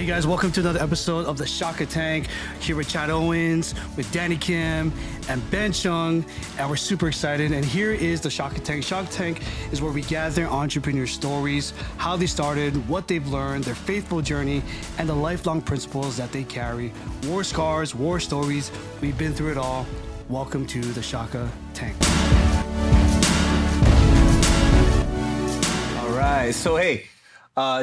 Hey guys, welcome to another episode of the Shaka Tank. Here with Chad Owens, with Danny Kim, and Ben Chung, and we're super excited. And here is the Shaka Tank. Shaka Tank is where we gather entrepreneur stories, how they started, what they've learned, their faithful journey, and the lifelong principles that they carry. War scars, war stories. We've been through it all. Welcome to the Shaka Tank. All right, so hey.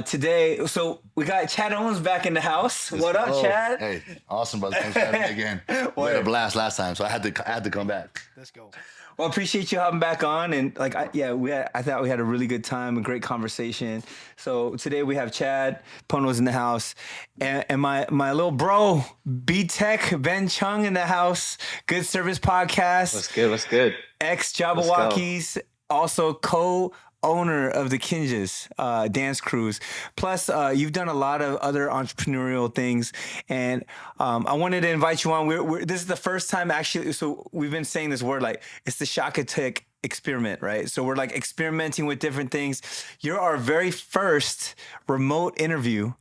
Today, so we got Chad Owens back in the house. What up, Chad? Hey, awesome, brother. Thanks for having me again. We had a blast last time, so I had to come back. Let's go. Well, appreciate you hopping back on, and I thought we had a really good time, a great conversation. So today we have Chad Pono's in the house, and my little bro B Tech Ben Chung in the house. Good Service Podcast. What's good? Ex Jabbawockeez, also co-owner of the Kinjaz dance crews. Plus, you've done a lot of other entrepreneurial things, and I wanted to invite you on. This is the first time actually. So we've been saying this word like it's the Shaka Tank experiment, right? So we're like experimenting with different things. You're our very first remote interview,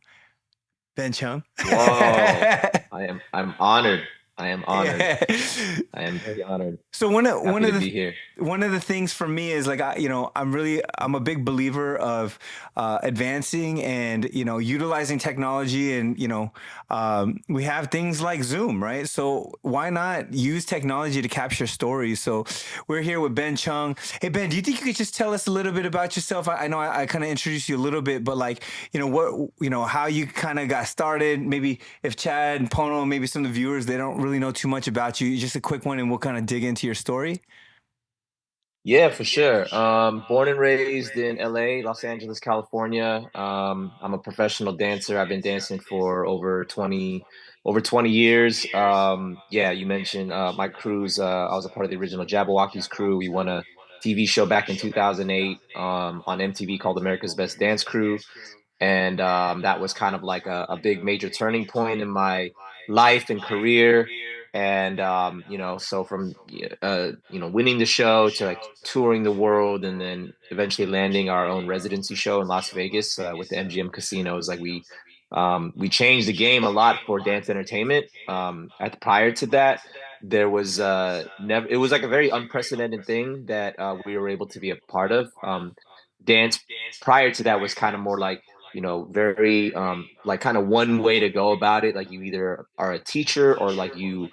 Ben Chung. Whoa! I'm honored. I am honored. Yeah. I am very honored. So one of the things for me is like I'm a big believer of advancing and utilizing technology, and we have things like Zoom, right? So why not use technology to capture stories? So we're here with Ben Chung. Hey Ben, do you think you could just tell us a little bit about yourself? I know I kind of introduced you a little bit, but how you kind of got started. Maybe if Chad and Pono, maybe some of the viewers, they don't really know too much about you. Just a quick one, and we'll kind of dig into your story. Yeah, for sure. Born and raised in LA, Los Angeles, California. I'm a professional dancer. I've been dancing for over 20 years. Yeah, you mentioned my crews. I was a part of the original Jabbawockeez crew. We won a TV show back in 2008 on MTV called America's Best Dance Crew. And that was kind of like a big major turning point in my life and career. And so from winning the show to like touring the world, and then eventually landing our own residency show in Las Vegas with the MGM Casino, is like we changed the game a lot for dance entertainment. Prior to that, there was it was like a very unprecedented thing that we were able to be a part of. Dance prior to that was kind of more like very like kind of one way to go about it. Like you either are a teacher, or like you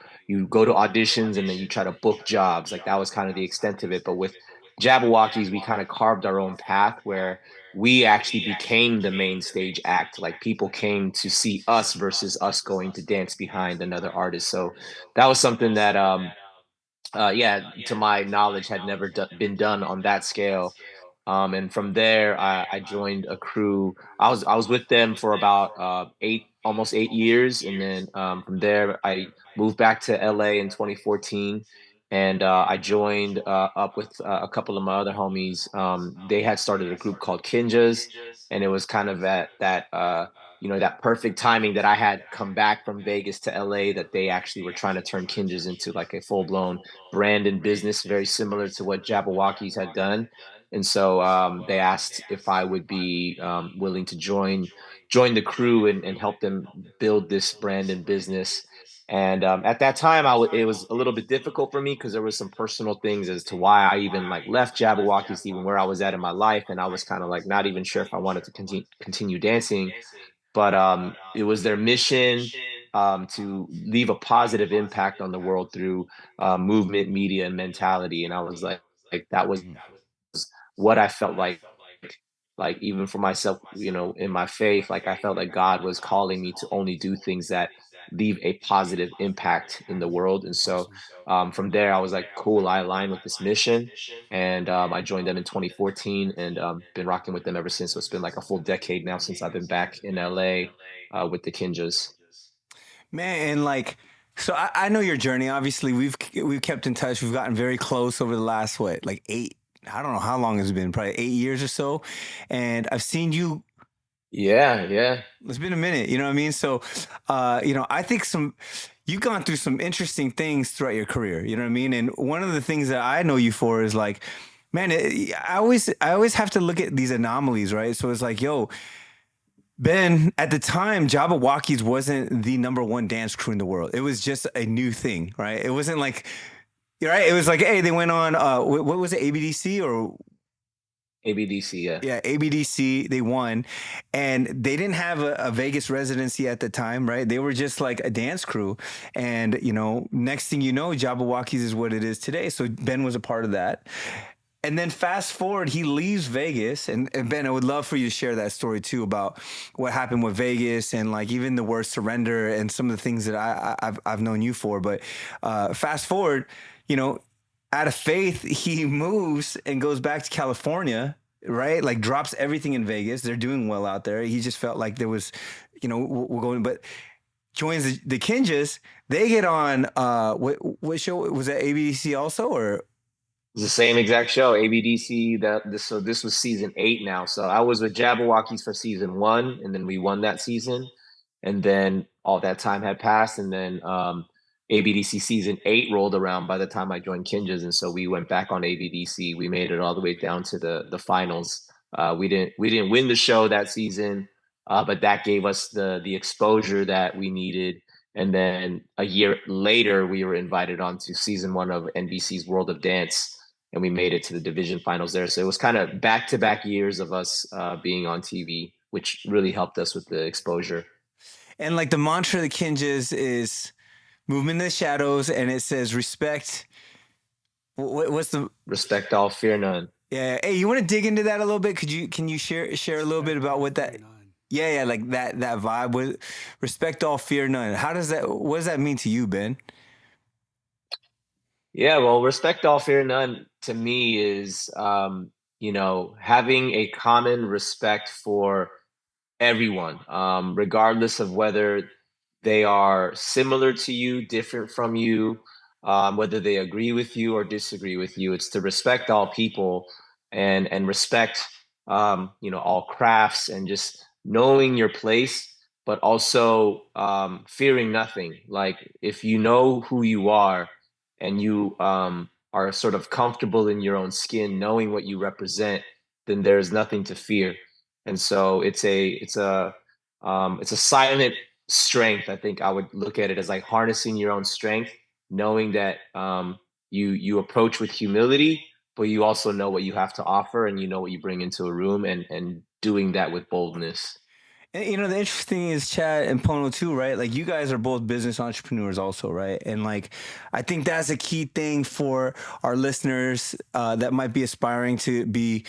go to auditions and then you try to book jobs. Like that was kind of the extent of it. But with Jabbawockeez, we kind of carved our own path where we actually became the main stage act. Like people came to see us versus us going to dance behind another artist. So that was something that to my knowledge had never been done on that scale. And from there, I joined a crew. I was with them for about almost 8 years, and then from there I moved back to LA in 2014, and I joined up with a couple of my other homies. They had started a group called Kinjaz, and it was kind of at that that perfect timing that I had come back from Vegas to LA, that they actually were trying to turn Kinjaz into like a full blown brand and business, very similar to what Jabbawockeez had done. And so they asked if I would be willing to join the crew and help them build this brand and business. And at that time, it was a little bit difficult for me because there was some personal things as to why I even like left Jabbawockeez, even where I was at in my life, and I was kind of like not even sure if I wanted to continue dancing. But it was their mission to leave a positive impact on the world through movement, media, and mentality. And I was like that was what I felt like even for myself, in my faith, like I felt like God was calling me to only do things that leave a positive impact in the world. And so from there, I was like, cool, I align with this mission. And I joined them in 2014, and been rocking with them ever since. So it's been like a full decade now since I've been back in LA with the Kinjaz. Man, and like, so I know your journey. Obviously, we've kept in touch. We've gotten very close over the last, like 8, I don't know how long it's been, probably 8 years or so. And I've seen you. Yeah. It's been a minute, you know what I mean? So, I think you've gone through some interesting things throughout your career, you know what I mean? And one of the things that I know you for is like, man, I always have to look at these anomalies, right? So it's like, yo, Ben, at the time, Jabbawockeez wasn't the number one dance crew in the world. It was just a new thing, right? It wasn't like, right? It was like, hey, they went on, what was it, ABDC or ABDC, yeah. yeah, ABDC, they won. And they didn't have a Vegas residency at the time, right? They were just like a dance crew. And, you know, next thing you know, Jabbawockeez is what it is today. So Ben was a part of that. And then fast forward, he leaves Vegas. And Ben, I would love for you to share that story too about what happened with Vegas and like even the word surrender and some of the things that I've known you for. But fast forward, you know, out of faith, he moves and goes back to California, right? Like drops everything in Vegas. They're doing well out there. He just felt like there was, you know, we're going, but joins the Kinjaz. They get on, what show was that, ABDC also, or? It's the same exact show, ABDC. So this was season 8 now. So I was with Jabbawockeez for season 1, and then we won that season. And then all that time had passed, and then ABDC season 8 rolled around by the time I joined Kinjaz, and so we went back on ABDC. We made it all the way down to the finals. We didn't win the show that season, but that gave us the exposure that we needed. And then a year later, we were invited on to season 1 of NBC's World of Dance, and we made it to the division finals there. So it was kind of back-to-back years of us being on TV, which really helped us with the exposure. And like the mantra of the Kinjaz is movement in the shadows, and it says respect. What's the respect all, fear none? Yeah. Hey, you want to dig into that a little bit? Can you share a little bit about what that? Yeah, like that vibe with respect all, fear none. What does that mean to you, Ben? Yeah, well, respect all, fear none to me is, you know, having a common respect for everyone, regardless of whether they are similar to you, different from you, whether they agree with you or disagree with you. It's to respect all people and respect, you know, all crafts and just knowing your place, but also fearing nothing. Like if you know who you are and you are sort of comfortable in your own skin, knowing what you represent, then there's nothing to fear. And so it's a silent strength. I think I would look at it as like harnessing your own strength, knowing that you approach with humility, but you also know what you have to offer and you know what you bring into a room, and doing that with boldness. And, you know, the interesting thing is Chad and Pono too, right? Like you guys are both business entrepreneurs also, right? And like, I think that's a key thing for our listeners that might be aspiring to be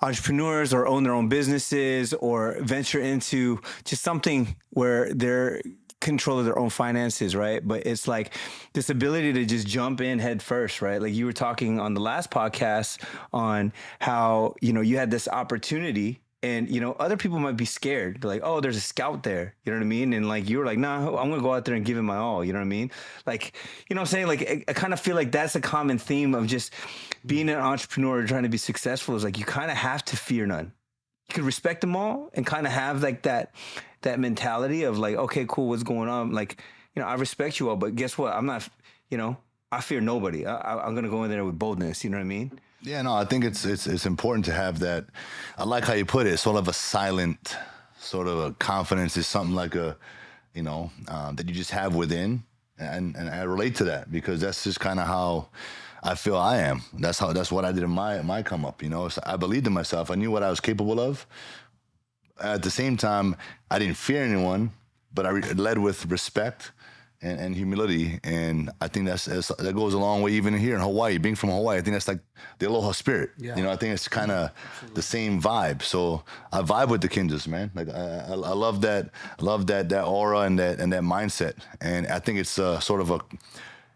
entrepreneurs or own their own businesses or venture into just something where they're control of their own finances, right? But it's like this ability to just jump in head first, right? Like you were talking on the last podcast on how, you know, you had this opportunity and, you know, other people might be scared. They're like, oh, there's a scout there. You know what I mean? And like, you were like, nah, I'm going to go out there and give it my all. You know what I mean? Like, you know what I'm saying? Like, I kind of feel like that's a common theme of just being an entrepreneur, trying to be successful is like, you kind of have to fear none. You could respect them all and kind of have like that mentality of like, okay, cool, what's going on? Like, you know, I respect you all, but guess what? I'm not, you know, I fear nobody. I'm going to go in there with boldness. You know what I mean? Yeah, no, I think it's important to have that. I like how you put it, sort of a silent, sort of a confidence is something like a, you know, that you just have within. And I relate to that because that's just kind of how I feel I am. That's what I did in my come up, you know. So I believed in myself. I knew what I was capable of. At the same time, I didn't fear anyone, but I led with respect and humility. And I think that goes a long way even here in Hawaii. Being from Hawaii, I think that's like the aloha spirit. Yeah. You know, I think it's kind of the same vibe. So I vibe with the Kinjaz, man. Like I love that. I love that aura and that mindset. And I think it's sort of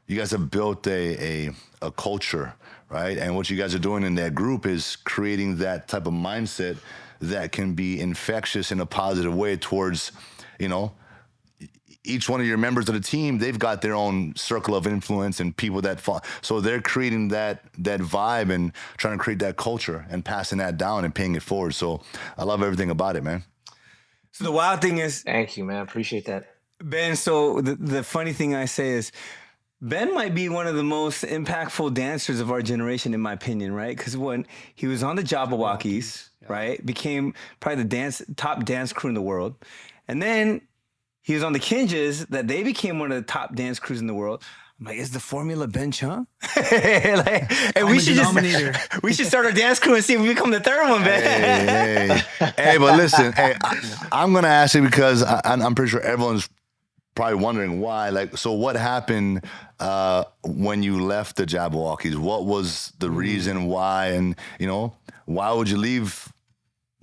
you guys have built a culture, right? And what you guys are doing in that group is creating that type of mindset that can be infectious in a positive way towards, you know, each one of your members of the team. They've got their own circle of influence and people that fall. So they're creating that vibe and trying to create that culture and passing that down and paying it forward. So I love everything about it, man. So the wild thing is, thank you, man. Appreciate that, Ben. So the funny thing I say is, Ben might be one of the most impactful dancers of our generation, in my opinion, right? Because when he was on the Jabbawockeez, right? Became probably the top dance crew in the world. And then he was on the Kinjaz that they became one of the top dance crews in the world. I'm like, is the formula Ben Chung? And we should denominator. we should start our dance crew and see if we become the third one, Ben. Hey, but listen, hey, I'm gonna ask you because I'm pretty sure everyone's probably wondering why. Like, so what happened when you left the Jabbawockeez? What was the reason why? And why would you leave?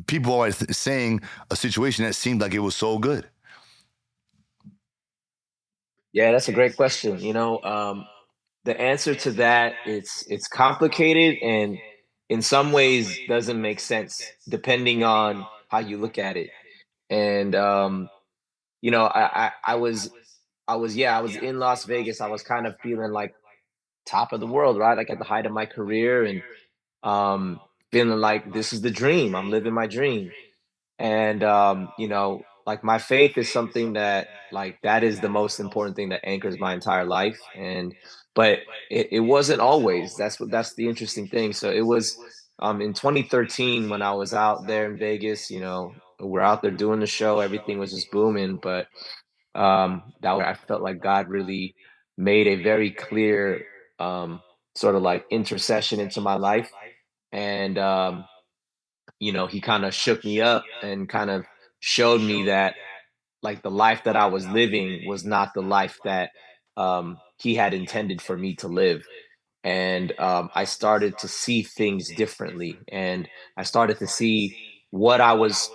People always saying a situation that seemed like it was so good. Yeah, that's a great question. The answer to that, it's complicated and in some ways doesn't make sense depending on how you look at it. And I was in Las Vegas. I was kind of feeling like top of the world, right? Like at the height of my career and feeling like this is the dream. I'm living my dream. And like my faith is something that like that is the most important thing that anchors my entire life. And but it wasn't always. That's the interesting thing. So it was in 2013 when I was out there in Vegas, we're out there doing the show, everything was just booming, but that I felt like God really made a very clear sort of like intercession into my life. And he kind of shook me up and kind of showed me that like the life that I was living was not the life that he had intended for me to live. And I started to see things differently, and I started to see what I was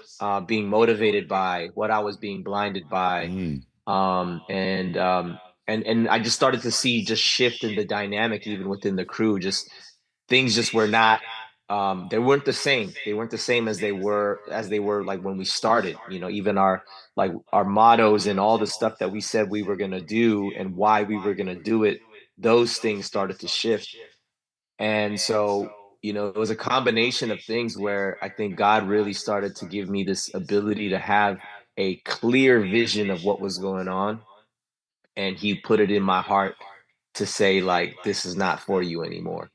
being motivated by, what I was being blinded by, Mm. and I just started to see just shift in the dynamic even within the crew. Just things just were not they weren't the same. They weren't the same as they were like when we started. Even our mottos and all the stuff that we said we were gonna do and why we were gonna do it, those things started to shift. And so, it was a combination of things where I think God really started to give me this ability to have a clear vision of what was going on. And he put it in my heart to say, like, this is not for you anymore.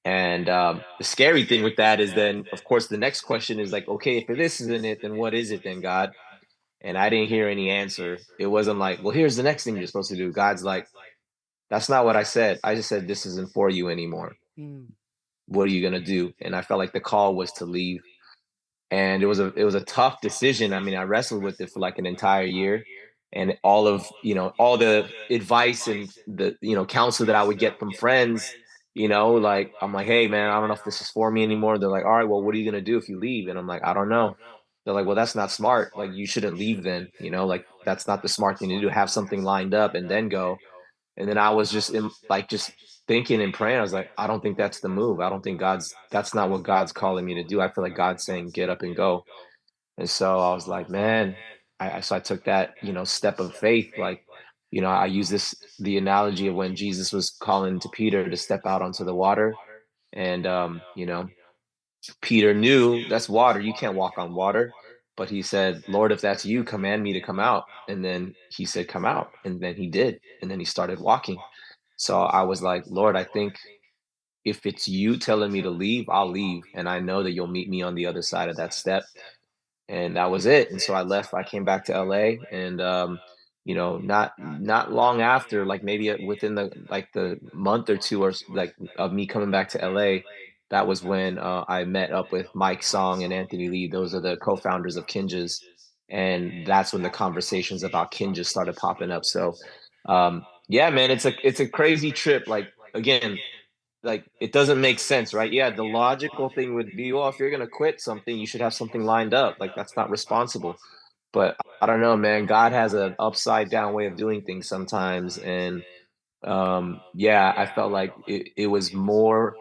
And the scary thing with that is then, of course, the next question is like, okay, if this isn't it, then what is it then, God? And I didn't hear any answer. It wasn't like, well, here's the next thing you're supposed to do. God's like, that's not what I said. I just said, this isn't for you anymore. Mm. What are you going to do? And I felt like the call was to leave. And it was a tough decision. I mean, I wrestled with it for like an entire year, and all the advice and the counsel that I would get from friends, like I'm like, hey man, I don't know if this is for me anymore. They're like, all right, well, what are you gonna do if you leave? And I'm like, I don't know. They're like, well, that's not smart. Like, you shouldn't leave then. Like that's not the smart thing to do. Have something lined up and then go. And then I was just just thinking and praying. I was like, I don't think that's the move. I don't think that's not what God's calling me to do. I feel like God's saying, get up and go. And so I was like, man, so I took that, step of faith. Like, I use the analogy of when Jesus was calling to Peter to step out onto the water. And, Peter knew that's water. You can't walk on water. But he said, Lord, if that's you, command me to come out. And then he said, come out. And then he did. And then he started walking. So I was like, Lord, I think if it's you telling me to leave, I'll leave. And I know that you'll meet me on the other side of that step. And that was it. And so I left. I came back to LA, and not long after, like maybe within the month or two like of me coming back to LA, that was when I met up with Mike Song and Anthony Lee. Those are the co-founders of Kinjaz, and that's when the conversations about Kinjaz started popping up. So yeah, man, it's a crazy trip. Like, again, like it doesn't make sense, right? Yeah, the logical thing would be, well, if you're gonna quit something, you should have something lined up. Like, that's not responsible. But I don't know, man. God has an upside down way of doing things sometimes, and yeah, I felt like it was more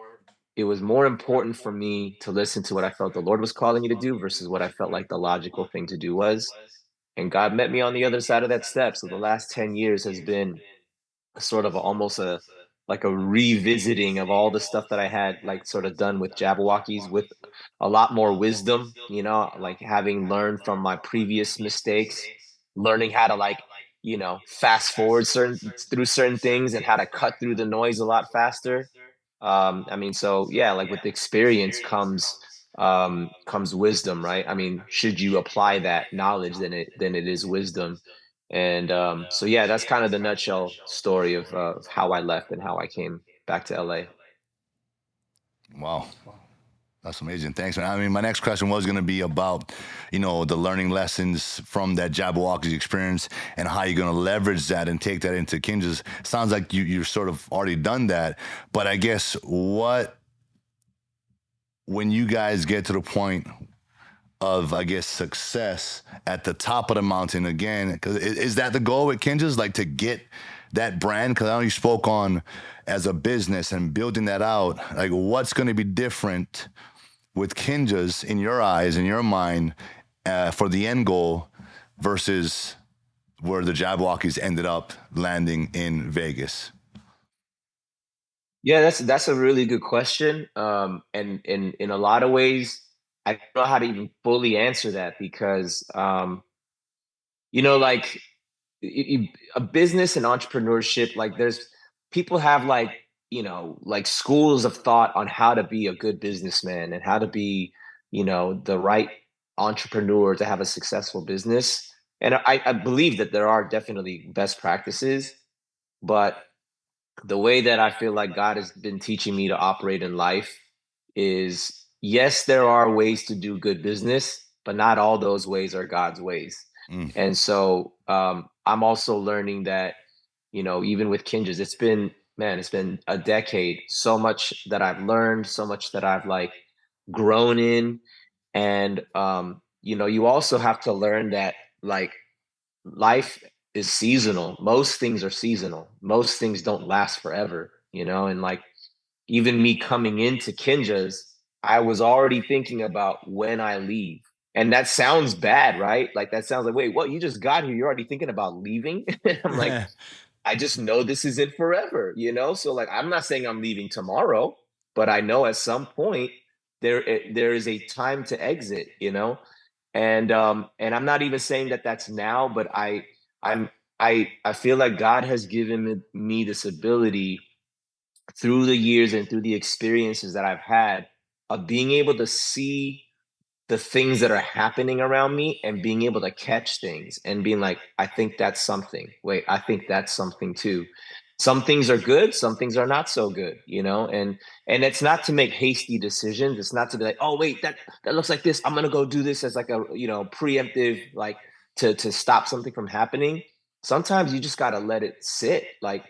important for me to listen to what I felt the Lord was calling me to do versus what I felt like the logical thing to do was. And God met me on the other side of that step. So the last 10 years has been sort of almost a like a revisiting of all the stuff that I had like sort of done with Jabbawockeez with a lot more wisdom, like having learned from my previous mistakes, learning how to like, fast forward through certain things and how to cut through the noise a lot faster. I mean, so yeah, like with experience comes comes wisdom, right? I mean, should you apply that knowledge, then it is wisdom. And so yeah, that's kind of the nutshell story of how I left and how I came back to LA. Wow. That's amazing. Thanks, man. I mean, my next question was going to be about, the learning lessons from that Jabbawockeez experience and how you're going to leverage that and take that into Kinjaz. Sounds like you've sort of already done that. But I guess when you guys get to the point of, I guess, success at the top of the mountain again, because is that the goal with Kinjaz, like to get that brand? Because I know you spoke on as a business and building that out, like what's going to be different with Kinjaz in your eyes, in your mind, for the end goal versus where the Jabbawockeez ended up landing in Vegas? Yeah, that's a really good question. And in a lot of ways, I don't know how to even fully answer that because like a business and entrepreneurship, like there's people have like, like schools of thought on how to be a good businessman and how to be, the right entrepreneur to have a successful business. And I believe that there are definitely best practices, but the way that I feel like God has been teaching me to operate in life is yes, there are ways to do good business, but not all those ways are God's ways. Mm. And so I'm also learning that, even with Kinjaz, it's been a decade. So much that I've learned, so much that I've like grown in. And, you also have to learn that like life is seasonal. Most things are seasonal. Most things don't last forever, and like even me coming into Kinjaz, I was already thinking about when I leave. And that sounds bad, right? Like that sounds like, wait, what? You just got here. You're already thinking about leaving? I'm like, I just know this isn't forever, So like I'm not saying I'm leaving tomorrow, but I know at some point there is a time to exit, and I'm not even saying that that's now, but I'm I feel like God has given me this ability through the years and through the experiences that I've had of being able to see the things that are happening around me and being able to catch things and being like, I think that's something. Wait, I think that's something too. Some things are good, some things are not so good, and it's not to make hasty decisions. It's not to be like, oh wait, that looks like this. I'm gonna go do this as like a preemptive, like to stop something from happening. Sometimes you just gotta let it sit. Like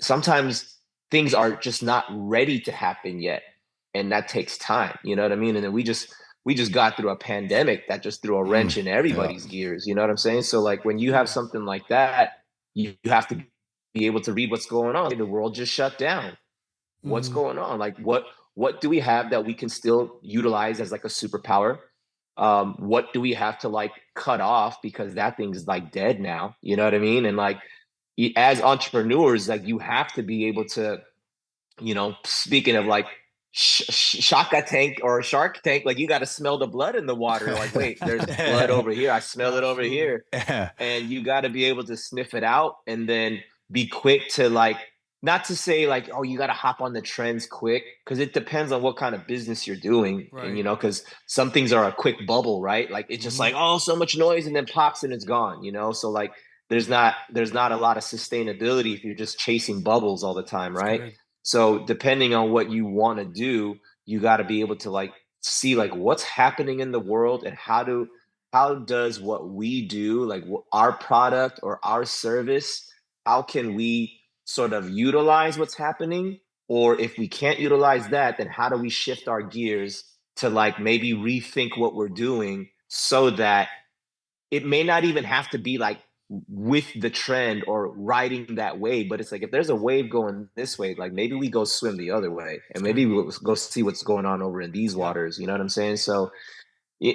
sometimes things are just not ready to happen yet. And that takes time. You know what I mean? And then we just got through a pandemic that just threw a wrench in Yeah. everybody's gears. You know what I'm saying? So like when you have something like that, you have to be able to read what's going on. The world just shut down. What's Mm-hmm. going on? Like what do we have that we can still utilize as like a superpower? What do we have to like cut off because that thing's like dead now? You know what I mean? And like as entrepreneurs, like you have to be able to, speaking of like Shaka Tank or Shark Tank, like you got to smell the blood in the water. Like, wait, there's blood over here. I smell it over Absolutely. here. And you got to be able to sniff it out and then be quick to like, not to say like, oh, you got to hop on the trends quick, because it depends on what kind of business you're doing. And, Right. because some things are a quick bubble, right? Like it's just Mm-hmm. like, oh, so much noise and then pops and it's gone, So like, there's not a lot of sustainability if you're just chasing bubbles all the time, That's right? good. So depending on what you want to do, you got to be able to like see like what's happening in the world and how does what we do, like our product or our service, how can we sort of utilize what's happening? Or if we can't utilize that, then how do we shift our gears to like maybe rethink what we're doing so that it may not even have to be like with the trend or riding that wave, but it's like if there's a wave going this way, like maybe we go swim the other way and That's maybe good. we'll go see what's going on over in these Yep. waters. You know what I'm saying? So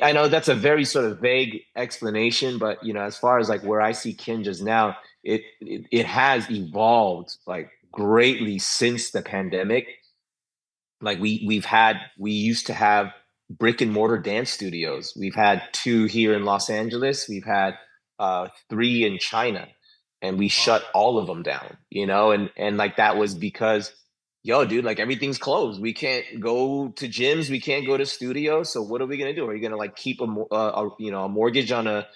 I know that's a very sort of vague explanation, but as far as like where I see Kinjaz now, it has evolved like greatly since the pandemic. Like we used to have brick and mortar dance studios. We've had two here in Los Angeles. We've had three in China, and we Wow. shut all of them down. And like that was because yo, dude, like everything's closed. We can't go to gyms. We can't go to studios. So what are we gonna do? Are you gonna like keep a mortgage on a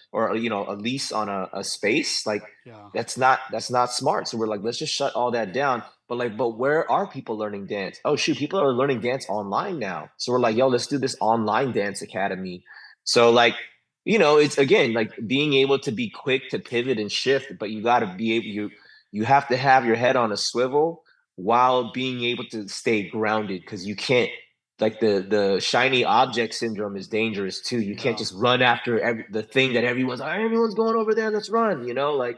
lease on a space? Like Yeah. that's not smart. So we're like, let's just shut all that down. But where are people learning dance? Oh shoot, people are learning dance online now. So we're like, yo, let's do this online dance academy. So like, it's again like being able to be quick to pivot and shift, but you got to be able you have to have your head on a swivel while being able to stay grounded, because you can't, like, the shiny object syndrome is dangerous too. You can't just run after the thing that everyone's going over there, let's run, like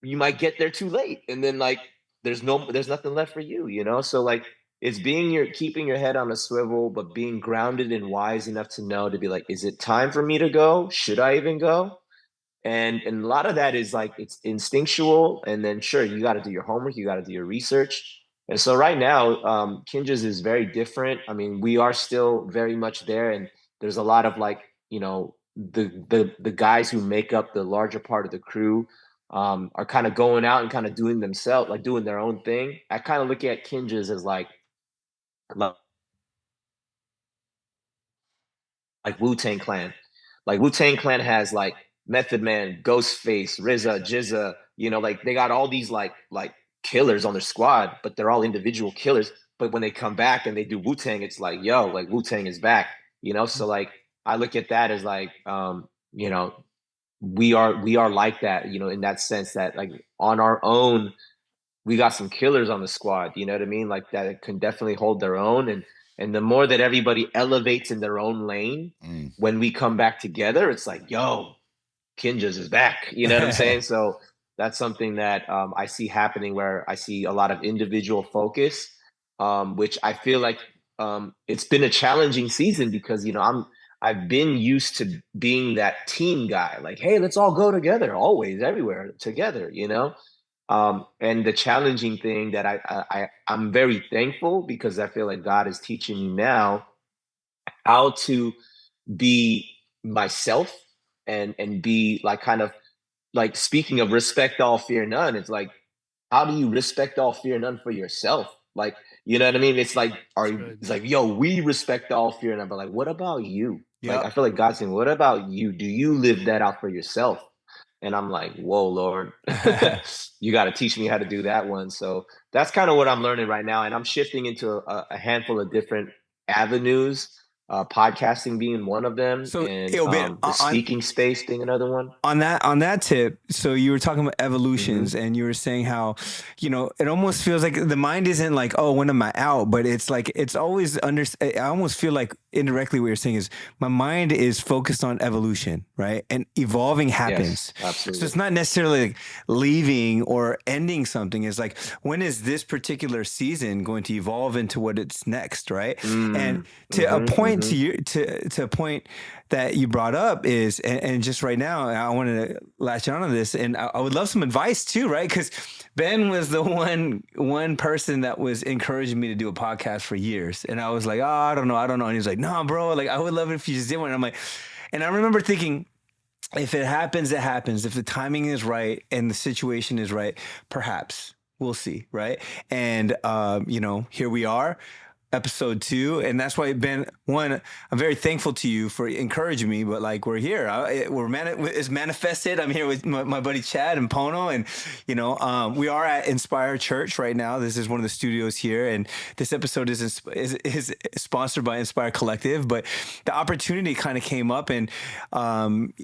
you might get there too late, and then like there's nothing left for you. So like it's keeping your head on a swivel, but being grounded and wise enough to know to be like, is it time for me to go? Should I even go? And a lot of that is like it's instinctual, and then sure, you got to do your homework, you got to do your research. And so right now, Kinjaz is very different. I mean, we are still very much there, and there's a lot of like, the guys who make up the larger part of the crew are kind of going out and kind of doing themselves, like doing their own thing. I kind of look at Kinjaz as like Wu-Tang Clan. Like Wu-Tang Clan has like Method Man, Ghostface, RZA, Jizza, like they got all these like killers on their squad, but they're all individual killers. But when they come back and they do Wu-Tang, it's like, yo, like Wu-Tang is back, So like I look at that as like, we are like that, in that sense that like on our own, we got some killers on the squad, you know what I mean? Like that can definitely hold their own. And the more that everybody elevates in their own lane, when we come back together, it's like, yo, Kinjaz is back. You know what I'm saying? So that's something that I see happening, where I see a lot of individual focus, which I feel like it's been a challenging season because, I've been used to being that team guy, like, hey, let's all go together, always, everywhere together, and the challenging thing that I'm very thankful, because I feel like God is teaching me now how to be myself, and be like, kind of like, speaking of respect all fear none, it's like, how do you respect all fear none for yourself? Like, you know what I mean? It's like, it's like, yo, we respect all fear none, but like, what about you? Like, I feel like God's saying, what about you? Do you live that out for yourself? And I'm like, whoa, Lord, you got to teach me how to do that one. So that's kind of what I'm learning right now. And I'm shifting into a handful of different avenues, podcasting being one of them, So, and Ben, the speaking space being another one. On that tip, so you were talking about evolutions, and you were saying how, it almost feels like the mind isn't like, oh, when am I out? But it's like, it's always I almost feel like indirectly what you're saying is my mind is focused on evolution, right? And evolving happens. Yes, absolutely. So it's not necessarily like leaving or ending something. It's like, when is this particular season going to evolve into what it's next, right? And to a point, to a point that you brought up is, and just right now, I wanted to latch on to this, and I would love some advice too, right? Because Ben was the one person that was encouraging me to do a podcast for years, and I was like, oh, I don't know, and he's like, no, bro, like I would love it if you just did one. And I'm like, and I remember thinking, if it happens, it happens. If the timing is right and the situation is right, perhaps we'll see, right? And here we are. Episode 2, and that's why, Ben, one, I'm very thankful to you for encouraging me, but like, we're here, it's manifested. I'm here with my buddy Chad and Pono, and we are at Inspire Church right now. This is one of the studios here, and this episode is sponsored by Inspire Collective, but the opportunity kind of came up, and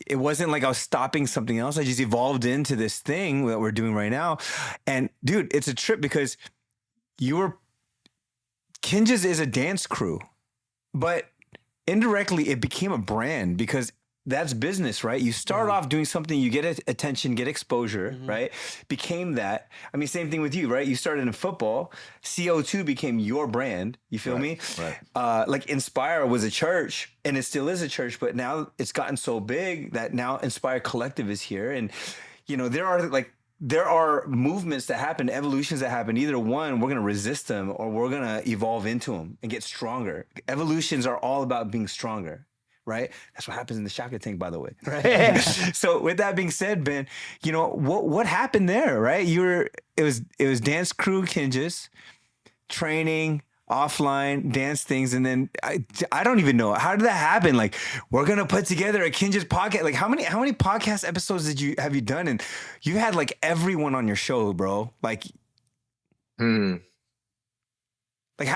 it wasn't like I was stopping something else. I just evolved into this thing that we're doing right now. And dude, it's a trip, because Kinjaz is a dance crew, but indirectly it became a brand, because that's business, right? You start off doing something, you get attention, get exposure, right? Became that. I mean, same thing with you, right? You started in football. CO2 became your brand. You feel me? Right. Like Inspire was a church, and it still is a church, but now it's gotten so big that now Inspire Collective is here. And, there are movements that happen, evolutions that happen. Either one, we're going to resist them, or we're going to evolve into them and get stronger. Evolutions are all about being stronger, right? That's what happens in the Shaka Tank, by the way. Right? So with that being said, Ben, what happened there, right? It was dance crew Kinjaz, training, offline dance things, and then I don't even know how did that happen. Like, we're gonna put together a Kinjaz podcast. Like, how many podcast episodes have you done? And you had like everyone on your show, bro. Like, Hmm. like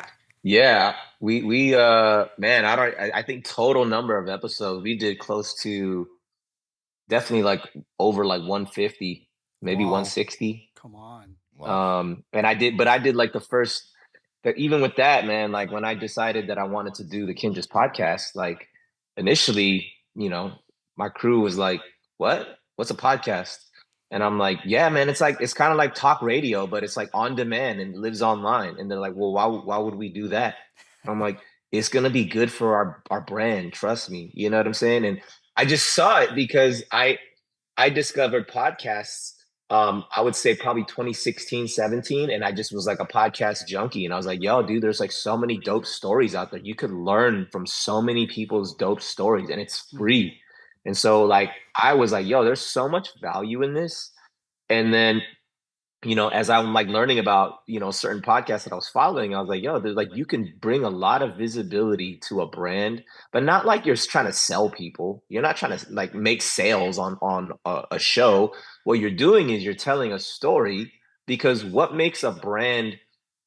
Yeah, we man, I think total number of episodes we did close to definitely like over like 150, maybe Wow. 160. Come on. Wow. And I did like the first that even with that, man, like when I decided that I wanted to do the Kinjaz podcast, like initially, my crew was like, "What? What's a podcast?" And I'm like, "Yeah, man, it's kind of like talk radio, but it's like on demand and lives online." And they're like, "Well, why would we do that?" I'm like, "It's gonna be good for our brand, trust me." You know what I'm saying? And I just saw it because I discovered podcasts, I would say probably 2016, 17. And I just was like a podcast junkie. And I was like, yo, dude, there's like so many dope stories out there. You could learn from so many people's dope stories and it's Mhm. free. And so like I was like, yo, there's so much value in this. And then as I'm like learning about, certain podcasts that I was following, I was like, yo, there's like you can bring a lot of visibility to a brand, but not like you're trying to sell people. You're not trying to like make sales on a show. What you're doing is you're telling a story because what makes a brand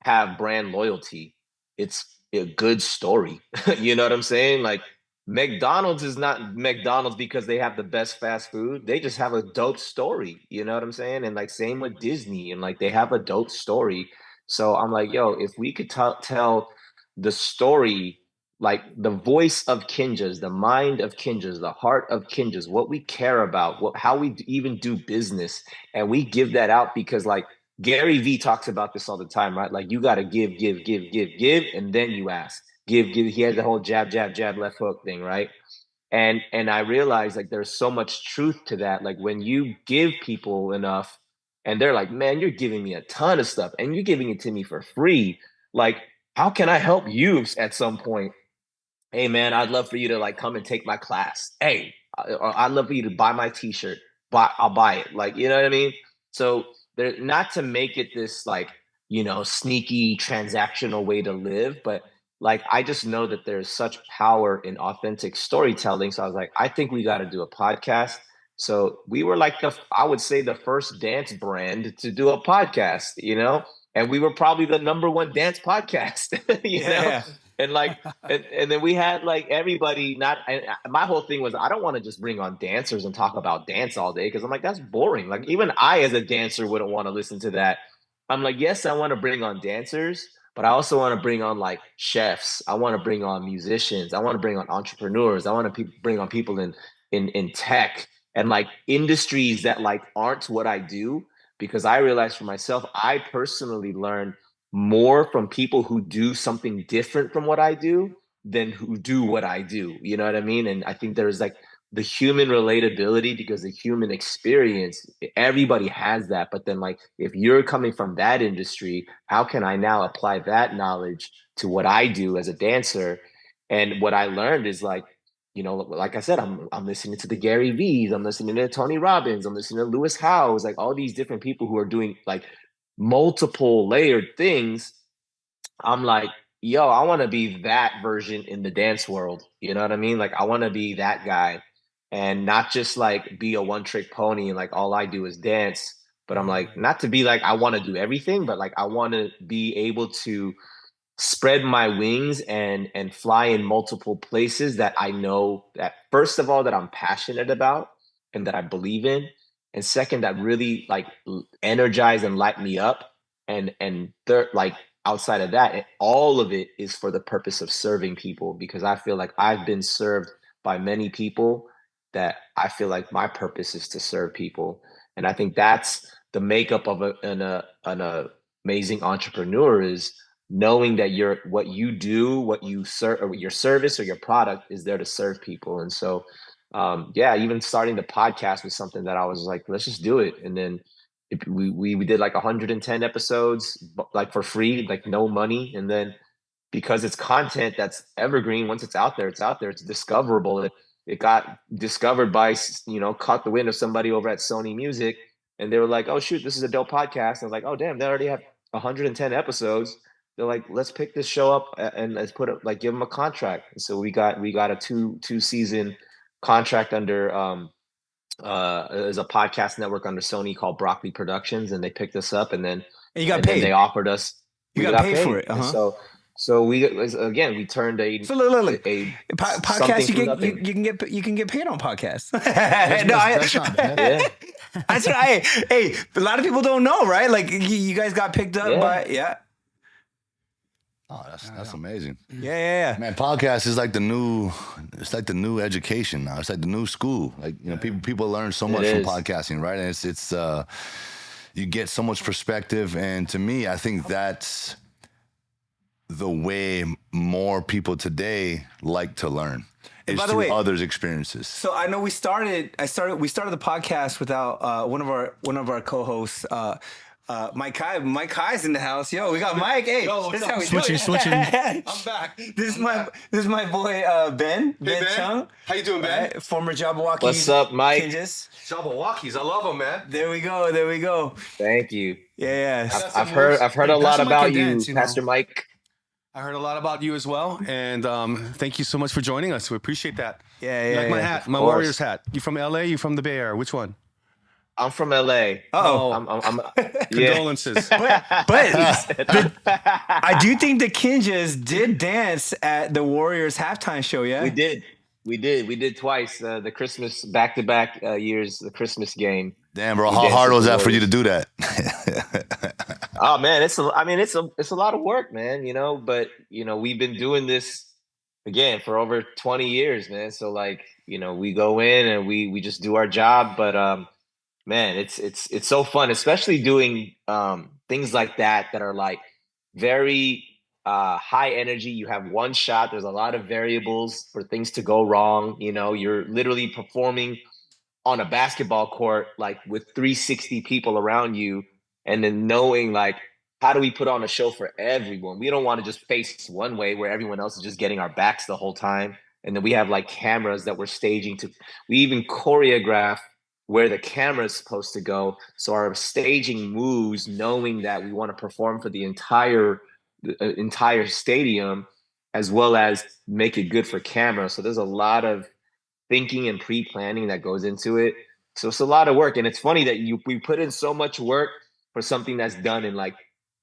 have brand loyalty? It's a good story. You know what I'm saying? Like McDonald's is not McDonald's because they have the best fast food. They just have a dope story. You know what I'm saying? And like same with Disney, and like they have a dope story. So I'm like, yo, if we could tell the story, like the voice of Kinjaz, the mind of Kinjaz, the heart of Kinjaz, what we care about, how we even do business, and we give that out because like Gary V talks about this all the time, right? Like you got to give, and then you ask give. He has the whole jab, jab, jab, left hook thing, right? And I realized like there's so much truth to that. Like when you give people enough, and they're like, man, you're giving me a ton of stuff, and you're giving it to me for free. Like, how can I help you at some point? Hey man, I'd love for you to like come and take my class. Hey, I'd love for you to buy my t-shirt. I'll buy it. Like, you know what I mean? So they're not to make it this like, sneaky transactional way to live, but like I just know that there's such power in authentic storytelling. So I was like, I think we got to do a podcast. So we were like I would say the first dance brand to do a podcast, and we were probably the number one dance podcast, yeah. and like and then we had like everybody not and my whole thing was I don't want to just bring on dancers and talk about dance all day because I'm like that's boring. Like even I as a dancer wouldn't want to listen to that. I'm like, yes, I want to bring on dancers, but I also want to bring on like chefs. I want to bring on musicians. I want to bring on entrepreneurs. I want to bring on people in tech and like industries that like aren't what I do because I realized for myself I personally learned more from people who do something different from what I do than who do what I do. You know what I mean? And I think there's like the human relatability because the human experience, everybody has that. But then, like, if you're coming from that industry, how can I now apply that knowledge to what I do as a dancer? And what I learned is like, like I said, I'm listening to the Gary V's, I'm listening to Tony Robbins, I'm listening to Lewis Howes, like all these different people who are doing like multiple layered things. I'm like, yo, I want to be that version in the dance world. You know what I mean? Like, I want to be that guy and not just like be a one trick pony and like all I do is dance. But I'm like, Mm. not to be like, I want to do everything, but like, I want to be able to spread my wings and fly in multiple places that I know that first of all that I'm passionate about and that I believe in, and second that really like energize and light me up, and third like outside of that, all of it is for the purpose of serving people because I feel like I've been served by many people that I feel like my purpose is to serve people, and I think that's the makeup of an amazing entrepreneur is knowing that what you do, what you serve, or your service or your product is there to serve people. And so, yeah, even starting the podcast was something that I was like, let's just do it. And then we did like 110 episodes, like for free, like no money. And then because it's content that's evergreen, once it's out there, it's out there, it's discoverable. It got discovered by, caught the wind of somebody over at Sony Music. And they were like, oh, shoot, this is a dope podcast. And I was like, oh, damn, they already have 110 episodes. they're like, let's pick this show up and let's put it, like, give them a contract. And so we got a two season contract under as a podcast network under Sony called Broccoli Productions, and they picked us up, and then paid. they offered us. You got paid for it. And so we turned a look. a podcast. You can get paid on podcasts. That's not bad. Yeah. That's right. Hey, a lot of people don't know, right? Like you guys got picked up by Oh, that's amazing. Yeah. Man, podcast is like the new education now. It's like the new school. Like, you know, people learn so much from podcasting, right? And it's you get so much perspective. And to me, I think that's the way more people today like to learn. Is through others' experiences. So I know we started the podcast without one of our co-hosts, Mike Kai. Mike Kai's in the house. Yo, we got Mike. Hey, this is how we Switching. I'm back. This is my boy Ben. Ben Chung. How you doing, Ben? Former Jabbawockeez. What's up, Mike? Kinjaz. Jabbawockeez. I love them, man. There we go. Thank you. Yeah. I've heard a lot about you, Pastor Mike. I heard a lot about you as well, and thank you so much for joining us. We appreciate that. Yeah. You like my hat, my Warriors hat. You from LA? You from the Bay Area? Which one? I'm from LA. I'm Condolences. But I do think the Kinjaz did dance at the Warriors halftime show. Yeah, we did twice. The Christmas back-to-back years, the Christmas game. Damn, bro, how hard was that for you to do that? Oh man, it's a lot of work, man. You know, but you know, we've been doing this again for over 20 years, man. So like, you know, we go in and we just do our job, but man, it's so fun, especially doing things like that are like very high energy. You have one shot. There's a lot of variables for things to go wrong. You know, you're literally performing on a basketball court, like with 360 people around you, and then knowing like, how do we put on a show for everyone? We don't want to just face one way where everyone else is just getting our backs the whole time. And then we have like cameras that we're staging we even choreograph where the camera is supposed to go. So our staging moves, knowing that we want to perform for the entire stadium, as well as make it good for camera. So there's a lot of thinking and pre-planning that goes into it. So it's a lot of work. And it's funny that we put in so much work for something that's done in like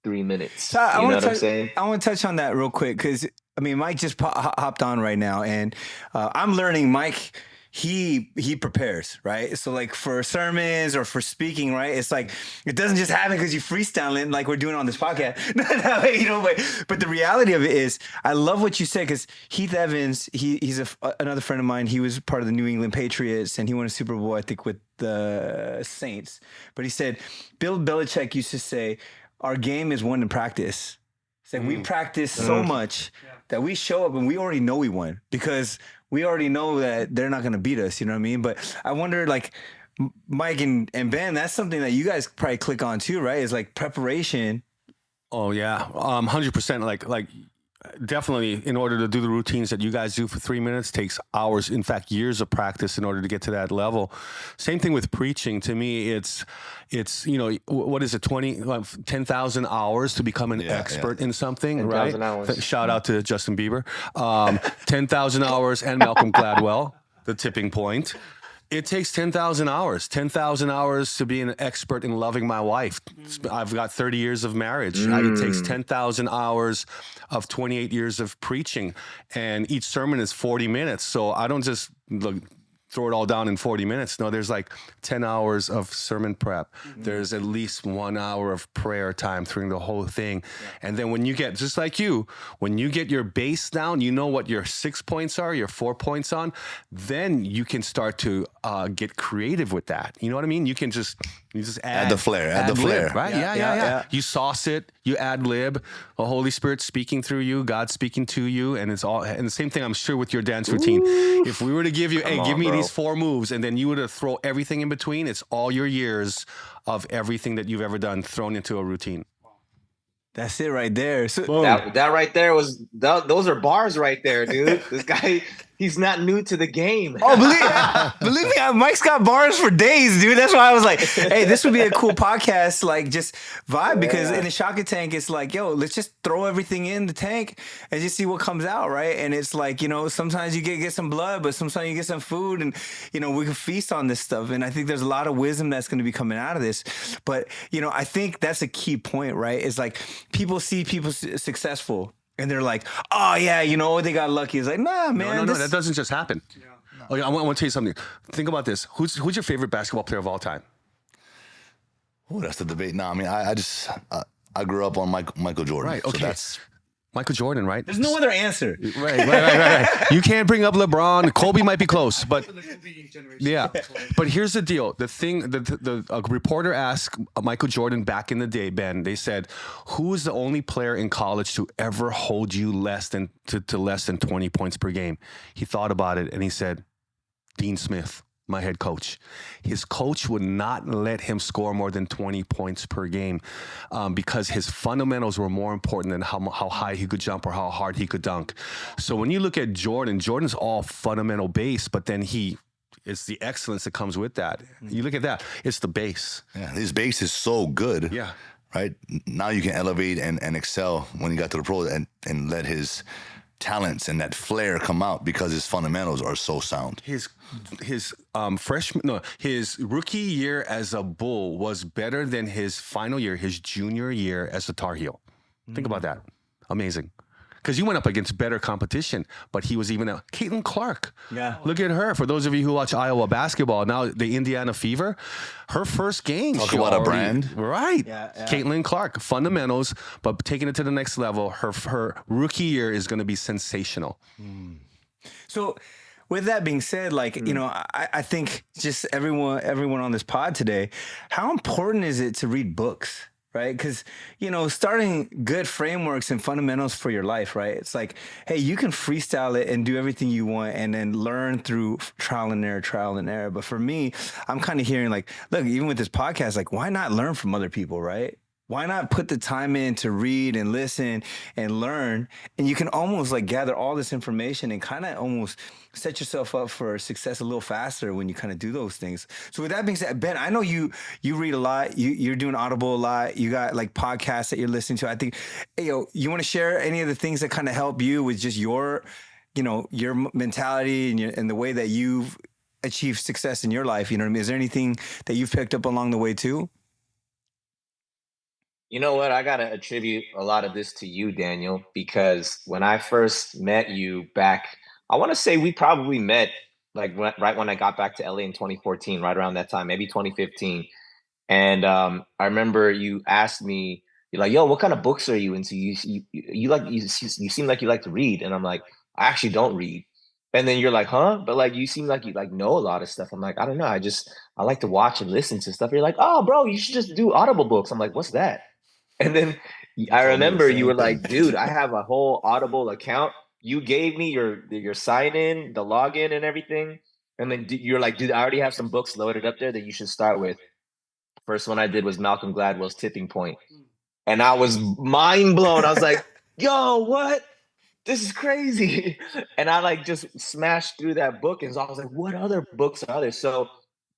3 minutes. So you know what I'm saying? I want to touch on that real quick, because I mean, Mike just hopped on right now, and I'm learning Mike. He prepares, right? So like for sermons or for speaking, right? It's like, it doesn't just happen because you freestyling like we're doing on this podcast. No, you know, but the reality of it is, I love what you said, because Heath Evans, he's another friend of mine. He was part of the New England Patriots, and he won a Super Bowl, I think, with the Saints. But he said, Bill Belichick used to say, our game is won in practice. It's like we practice so much that we show up and we already know we won, because we already know that they're not going to beat us. You know what I mean? But I wonder, like, Mike and Ben, that's something that you guys probably click on too, right? Is like preparation. Oh yeah, 100%. Like definitely, in order to do the routines that you guys do for 3 minutes takes hours, in fact years of practice in order to get to that level. Same thing with preaching. To me, it's you know, what is it, 10,000 hours to become an expert in something, 10,000 right? Hours. Shout out to Justin Bieber. 10,000 hours and Malcolm Gladwell, The Tipping Point. It takes 10,000 hours to be an expert in loving my wife. I've got 30 years of marriage. It takes 10,000 hours of 28 years of preaching, and each sermon is 40 minutes. So I don't just throw it all down in 40 minutes. No, there's like 10 hours of sermon prep. There's at least 1 hour of prayer time through the whole thing. And then when you get, just like you, when you get your base down, you know what your 6 points are, your 4 points on, then you can start to get creative with that. You know what I mean? You just add the flair, add the flair. Right? Yeah. You sauce it, you ad lib, the Holy Spirit speaking through you, God speaking to you, and it's all, and the same thing I'm sure with your dance routine. If we were to give you, give me these 4 moves, and then you were to throw everything in between, it's all your years of everything that you've ever done thrown into a routine. That's it right there. So that right there was those are bars right there, dude. This He's not new to the game. Oh, believe me, Mike's got bars for days, dude. That's why I was like, hey, this would be a cool podcast, like just vibe, because in the Shaka Tank, it's like, yo, let's just throw everything in the tank and just see what comes out, right? And it's like, you know, sometimes you get some blood, but sometimes you get some food, and, you know, we can feast on this stuff. And I think there's a lot of wisdom that's going to be coming out of this. But, you know, I think that's a key point, right? It's like people see people successful, and they're like, oh, yeah, you know, they got lucky. It's like, nah, man. No, that doesn't just happen. Yeah. Okay, I want to tell you something. Think about this. Who's your favorite basketball player of all time? Oh, that's the debate. No, I mean, I grew up on Michael Jordan. Right, okay. So that's Michael Jordan, right? There's no other answer. Right. You can't bring up LeBron. Kobe might be close, but yeah. But here's the deal. The thing, a reporter asked Michael Jordan back in the day, Ben, they said, who is the only player in college to ever hold you less than 20 points per game? He thought about it and he said, Dean Smith, my head coach. His coach would not let him score more than 20 points per game because his fundamentals were more important than how high he could jump or how hard he could dunk. So when you look at Jordan's all fundamental base, but then it's the excellence that comes with that. You look at that, it's the base. Yeah, his base is so good. Yeah. Right? Now you can elevate and excel when he got to the pros and let his talents and that flair come out because his fundamentals are so sound. His rookie year as a Bull was better than his final year, his junior year as a Tar Heel. Think about that. Amazing. Because you went up against better competition, but he was even Caitlin Clark. Yeah. Look at her. For those of you who watch Iowa basketball, now the Indiana Fever, her first game. Talk about a brand. Right. Yeah. Caitlin Clark, fundamentals, but taking it to the next level. Her rookie year is going to be sensational. So with that being said, like, you know, I think just everyone on this pod today, how important is it to read books? Right? Because, you know, starting good frameworks and fundamentals for your life, right? It's like, hey, you can freestyle it and do everything you want and then learn through trial and error. But for me, I'm kind of hearing like, look, even with this podcast, like, why not learn from other people, right? Why not put the time in to read and listen and learn? And you can almost like gather all this information and kind of almost set yourself up for success a little faster when you kind of do those things. So with that being said, Ben, I know you read a lot. You're doing Audible a lot. You got like podcasts that you're listening to. I think, hey, you want to share any of the things that kind of help you with just your mentality and the way that you've achieved success in your life? You know what I mean? Is there anything that you've picked up along the way too? You know what? I got to attribute a lot of this to you, Daniel, because when I first met you back, I want to say we probably met like right when I got back to LA in 2014, right around that time, maybe 2015. And I remember you asked me, you're like, yo, what kind of books are you into? You seem like you like to read. And I'm like, I actually don't read. And then you're like, huh? But like, you seem like you like know a lot of stuff. I'm like, I don't know. I like to watch and listen to stuff. You're like, oh, bro, you should just do Audible books. I'm like, what's that? And then I remember you were like, dude, I have a whole Audible account. You gave me your sign in, the login and everything. And then you're like, dude, I already have some books loaded up there that you should start with. First one I did was Malcolm Gladwell's Tipping Point. And I was mind blown. I was like, yo, what? This is crazy. And I like just smashed through that book. And so I was like, what other books are there? So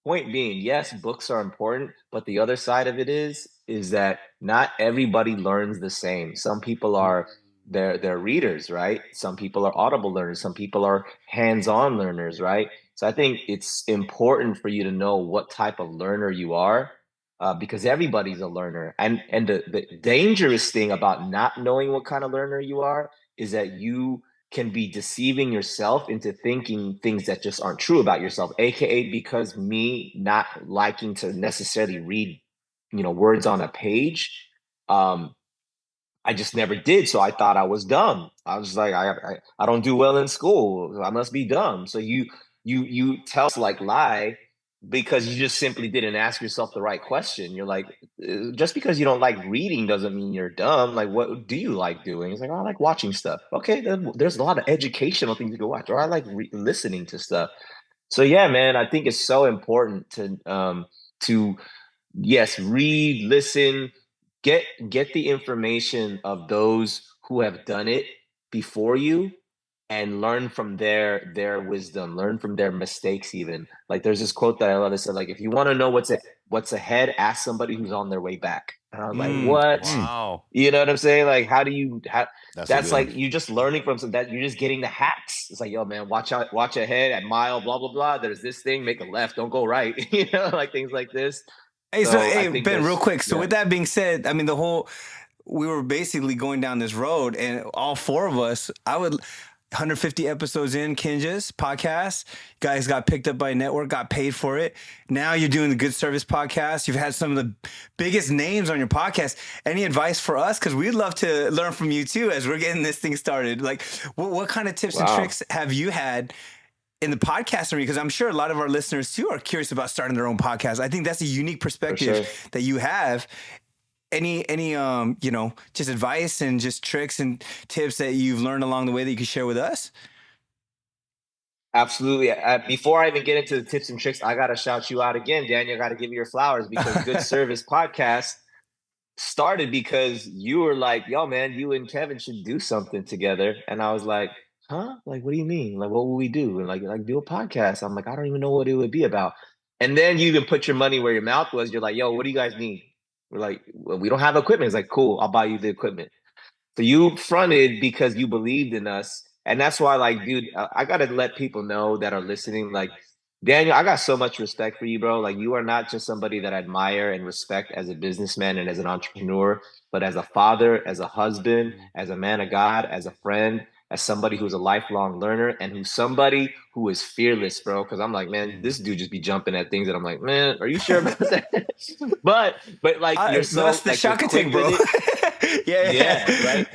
point being, yes, books are important, but the other side of it is that not everybody learns the same. Some people are they're readers, right? Some people are audible learners. Some people are hands-on learners, right? So I think it's important for you to know what type of learner you are, because everybody's a learner. And the dangerous thing about not knowing what kind of learner you are is that you can be deceiving yourself into thinking things that just aren't true about yourself, aka because me not liking to necessarily read, words on a page, I just never did. So I thought I was dumb. I was like, I don't do well in school. I must be dumb. So you tell like lie because you just simply didn't ask yourself the right question. You're like, just because you don't like reading doesn't mean you're dumb. Like, what do you like doing? It's like, oh, I like watching stuff. Okay, then there's a lot of educational things you can watch. Or I like listening to stuff. So yeah, man, I think it's so important to yes, read, listen, get the information of those who have done it before you, and learn from their wisdom, learn from their mistakes even. Like there's this quote that I love that said, like, if you want to know what's ahead, ask somebody who's on their way back. And I was like, what? Wow. You know what I'm saying? Like, how do you That's a that's good one. like you just learning from some that you're just getting the hacks. It's like, yo, man, watch out, watch ahead at mile, blah, blah, blah. There's this thing, make a left, don't go right. You know, like things like this. Hey, so So I hey, think Ben, real there's quick. So yeah. with that being said, I mean, we were basically going down this road, and all four of us, 150 episodes in Kinjaz podcast, guys got picked up by a network, got paid for it. Now you're doing the Good Service podcast. You've had some of the biggest names on your podcast. Any advice for us? Because we'd love to learn from you too as we're getting this thing started. Like, what kind of tips and Wow. tricks have you had in the podcast arena? Because I'm sure a lot of our listeners too are curious about starting their own podcast. I think that's a unique perspective sure. that you have. Any just advice and just tricks and tips that you've learned along the way that you could share with us? Absolutely. Before I even get into the tips and tricks, I got to shout you out again, Daniel. I got to give you your flowers because Good Service Podcast started because you were like, yo, man, you and Kevin should do something together. And I was like, huh? Like, what do you mean? Like, what will we do? And like do a podcast. I'm like, I don't even know what it would be about. And then you even put your money where your mouth was. You're like, yo, what do you guys need? We're like, well, we don't have equipment. It's like, cool, I'll buy you the equipment. So you fronted because you believed in us. And that's why, like, dude, I got to let people know that are listening, like, Daniel, I got so much respect for you, bro. Like, you are not just somebody that I admire and respect as a businessman and as an entrepreneur, but as a father, as a husband, as a man of God, as a friend, as somebody who's a lifelong learner, and who's somebody who is fearless, bro. Because I'm like, man, this dude just be jumping at things that I'm like, man, are you sure about that? but like, you're so That's the like you're Shaka quick Tank, bro. with it. yeah, Yeah, right.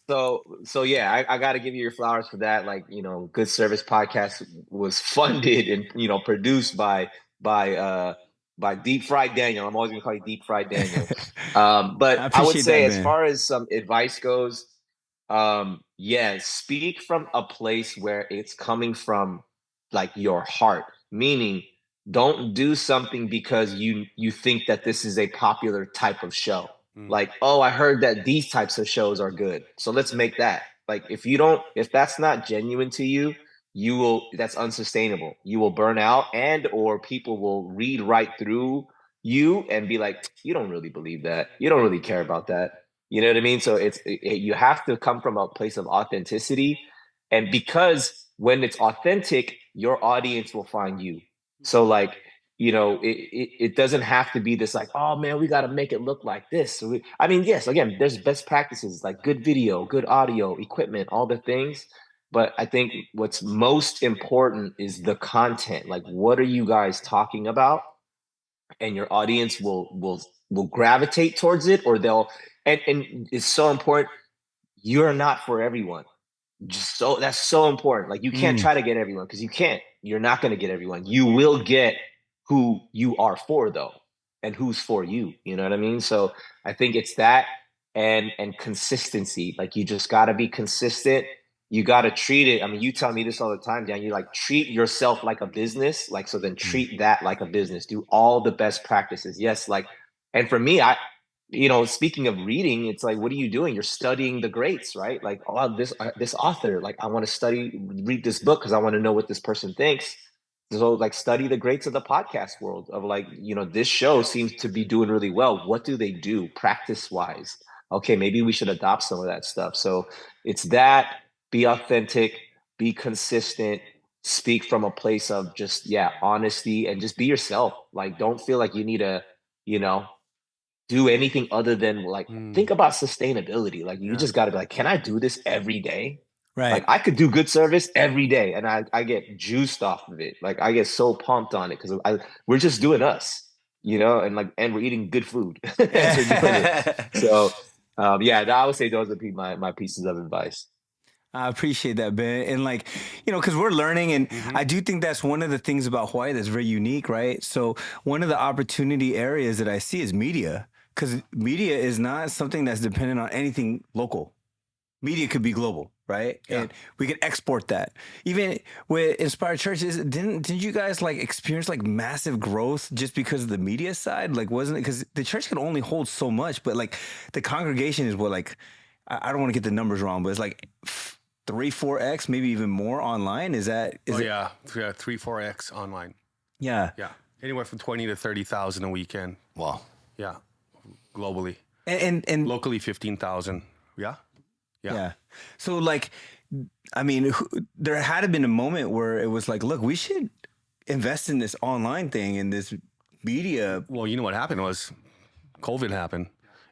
So yeah, I got to give you your flowers for that. Like, Good Service Podcast was funded and produced by uh by Deep Fried Daniel. I'm always gonna call you Deep Fried Daniel. But I I would appreciate say, that, as man. far as some advice goes, yeah, speak from a place where it's coming from, like, your heart. Meaning, don't do something because you think that this is a popular type of show. Like, oh, I heard that these types of shows are good, so let's make that. Like, if that's not genuine to you, that's unsustainable. You will burn out, and or people will read right through you and be like, you don't really believe that. You don't really care about that. You know what I mean? So you have to come from a place of authenticity. And because when it's authentic, your audience will find you. So, like, it doesn't have to be this, like, oh man, we got to make it look like this. I mean, yes, again, there's best practices like good video, good audio, equipment, all the things. But I think what's most important is the content. Like, what are you guys talking about? And your audience will gravitate towards it, or they'll and it's so important. You're not for everyone. So that's so important. Like, you can't try to get everyone, because you can't. You're not going to get everyone. You will get who you are for, though, and who's for you. You know what I mean? So I think it's that, and consistency. Like, you just got to be consistent. You got to treat it. I mean, you tell me this all the time, Dan. You like treat yourself like a business. Like, so then treat that like a business. Do all the best practices. Yes, like, and for me, speaking of reading, it's like, what are you doing? You're studying the greats, right? Like, oh, this author, like, I want to read this book because I want to know what this person thinks. So, like, study the greats of the podcast world, of, like, this show seems to be doing really well. What do they do practice wise? Okay, maybe we should adopt some of that stuff. So it's that. Be authentic, be consistent, speak from a place of just, yeah, honesty, and just be yourself. Like, don't feel like you need to, you know, do anything other than, like, think about sustainability. Like, you just got to be like, can I do this every day? Right. Like, I could do good service every day, and I get juiced off of it. Like, I get so pumped on it because we're just doing us, and we're eating good food as we're doing it. So, yeah, I would say those would be my pieces of advice. I appreciate that, Ben. And, like, because we're learning, and I do think that's one of the things about Hawaii that's very unique, right? So one of the opportunity areas that I see is media, because media is not something that's dependent on anything local. Media could be global, right? Yeah. And we can export that. Even with Inspired Churches, didn't you guys, like, experience, like, massive growth just because of the media side? Like, wasn't it? Because the church can only hold so much, but, like, the congregation is what, like, I don't want to get the numbers wrong, but it's like 3-4x, maybe even more online. Is it? Yeah, 3-4x online. Yeah. Yeah, anywhere from 20 to 30,000 a weekend. Wow. Yeah, globally. And Locally 15,000. Yeah. So like, I mean, there had been a moment where it was like, look, we should invest in this online thing and this media. Well, you know what happened was COVID happened.